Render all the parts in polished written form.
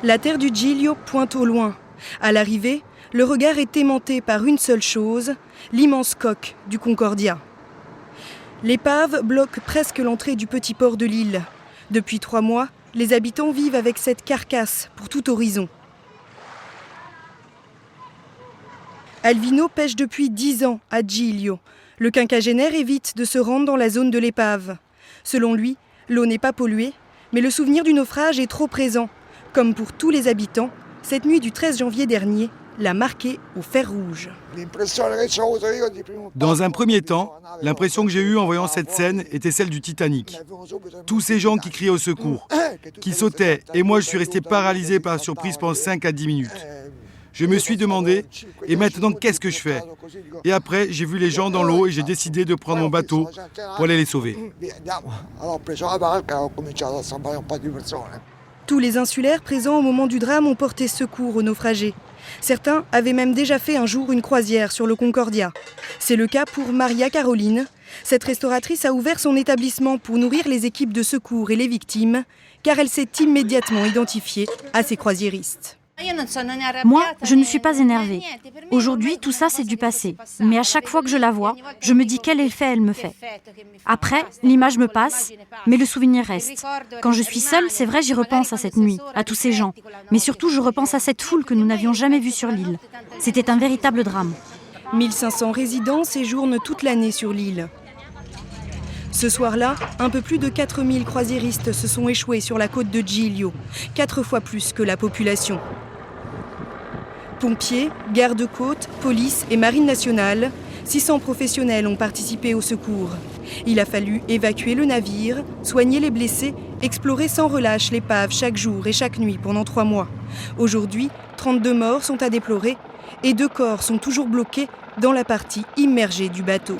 La terre du Giglio pointe au loin. À l'arrivée, le regard est aimanté par une seule chose, l'immense coque du Concordia. L'épave bloque presque l'entrée du petit port de l'île. Depuis 3 mois, les habitants vivent avec cette carcasse pour tout horizon. Alvino pêche depuis 10 ans à Giglio. Le quinquagénaire évite de se rendre dans la zone de l'épave. Selon lui, l'eau n'est pas polluée, mais le souvenir du naufrage est trop présent. Comme pour tous les habitants, cette nuit du 13 janvier dernier l'a marqué au fer rouge. Dans un premier temps, l'impression que j'ai eue en voyant cette scène était celle du Titanic. Tous ces gens qui criaient au secours, qui sautaient, et moi je suis resté paralysé par la surprise pendant 5 à 10 minutes. Je me suis demandé, et maintenant qu'est-ce que je fais? Et après, j'ai vu les gens dans l'eau et j'ai décidé de prendre mon bateau pour aller les sauver. Tous les insulaires présents au moment du drame ont porté secours aux naufragés. Certains avaient même déjà fait un jour une croisière sur le Concordia. C'est le cas pour Maria Caroline. Cette restauratrice a ouvert son établissement pour nourrir les équipes de secours et les victimes, car elle s'est immédiatement identifiée à ces croisiéristes. Moi, je ne suis pas énervée. Aujourd'hui, tout ça, c'est du passé. Mais à chaque fois que je la vois, je me dis quel effet elle me fait. Après, l'image me passe, mais le souvenir reste. Quand je suis seule, c'est vrai, j'y repense à cette nuit, à tous ces gens. Mais surtout, je repense à cette foule que nous n'avions jamais vue sur l'île. C'était un véritable drame. 1500 résidents séjournent toute l'année sur l'île. Ce soir-là, un peu plus de 4000 croisiéristes se sont échoués sur la côte de Giglio, 4 fois plus que la population. Pompiers, gardes-côtes, police et marine nationale, 600 professionnels ont participé au secours. Il a fallu évacuer le navire, soigner les blessés, explorer sans relâche l'épave chaque jour et chaque nuit pendant 3 mois. Aujourd'hui, 32 morts sont à déplorer et 2 corps sont toujours bloqués dans la partie immergée du bateau.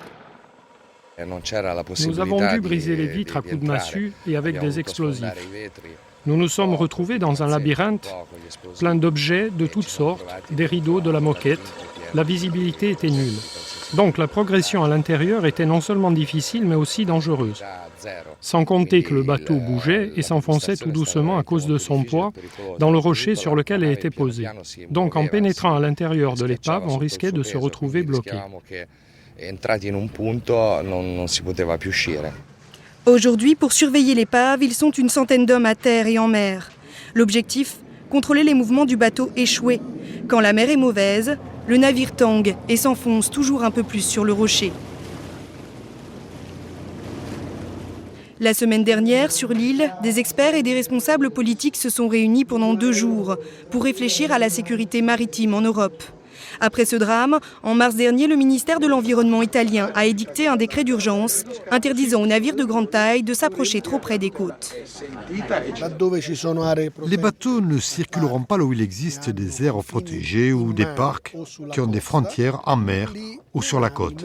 Nous avons dû briser les vitres à coups de massue et avec des explosifs. Nous nous sommes retrouvés dans un labyrinthe plein d'objets de toutes sortes, des rideaux, de la moquette. La visibilité était nulle. Donc la progression à l'intérieur était non seulement difficile, mais aussi dangereuse. Sans compter que le bateau bougeait et s'enfonçait tout doucement à cause de son poids dans le rocher sur lequel elle était posée. Donc en pénétrant à l'intérieur de l'épave, on risquait de se retrouver bloqué. Aujourd'hui, pour surveiller l'épave, ils sont une centaine d'hommes à terre et en mer. L'objectif, contrôler les mouvements du bateau échoué. Quand la mer est mauvaise, le navire tangue et s'enfonce toujours un peu plus sur le rocher. La semaine dernière, sur l'île, des experts et des responsables politiques se sont réunis pendant 2 jours pour réfléchir à la sécurité maritime en Europe. Après ce drame, en mars dernier, le ministère de l'Environnement italien a édicté un décret d'urgence interdisant aux navires de grande taille de s'approcher trop près des côtes. Les bateaux ne circuleront pas là où il existe des aires protégées ou des parcs qui ont des frontières en mer ou sur la côte.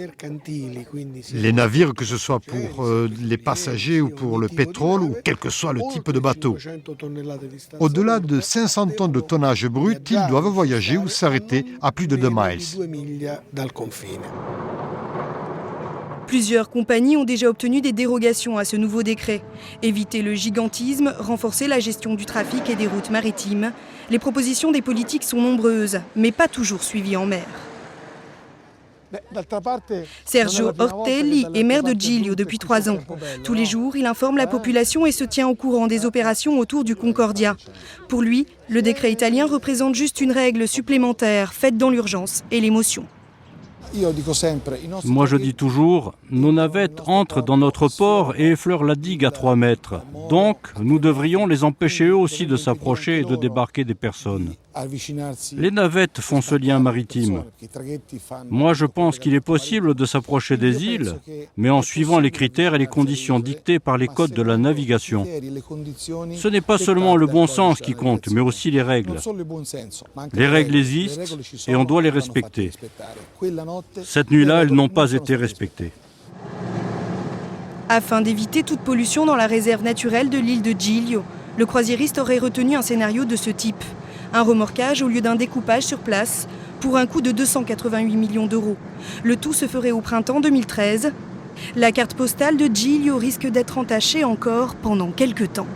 Les navires, que ce soit pour les passagers ou pour le pétrole ou quel que soit le type de bateau. Au-delà de 500 tonnes de tonnage brut, ils doivent voyager ou s'arrêter à plus de 2 miles. Plusieurs compagnies ont déjà obtenu des dérogations à ce nouveau décret. Éviter le gigantisme, renforcer la gestion du trafic et des routes maritimes. Les propositions des politiques sont nombreuses, mais pas toujours suivies en mer. Sergio Ortelli est maire de Giglio depuis 3 ans. Tous les jours, il informe la population et se tient au courant des opérations autour du Concordia. Pour lui, le décret italien représente juste une règle supplémentaire faite dans l'urgence et l'émotion. Moi je dis toujours, nos navettes entrent dans notre port et effleurent la digue à 3 mètres. Donc, nous devrions les empêcher eux aussi de s'approcher et de débarquer des personnes. Les navettes font ce lien maritime. Moi je pense qu'il est possible de s'approcher des îles, mais en suivant les critères et les conditions dictées par les codes de la navigation. Ce n'est pas seulement le bon sens qui compte, mais aussi les règles. Les règles existent et on doit les respecter. Cette nuit-là, elles n'ont pas été respectées. Afin d'éviter toute pollution dans la réserve naturelle de l'île de Giglio, le croisiériste aurait retenu un scénario de ce type. Un remorquage au lieu d'un découpage sur place pour un coût de 288 millions d'euros. Le tout se ferait au printemps 2013. La carte postale de Giglio risque d'être entachée encore pendant quelques temps.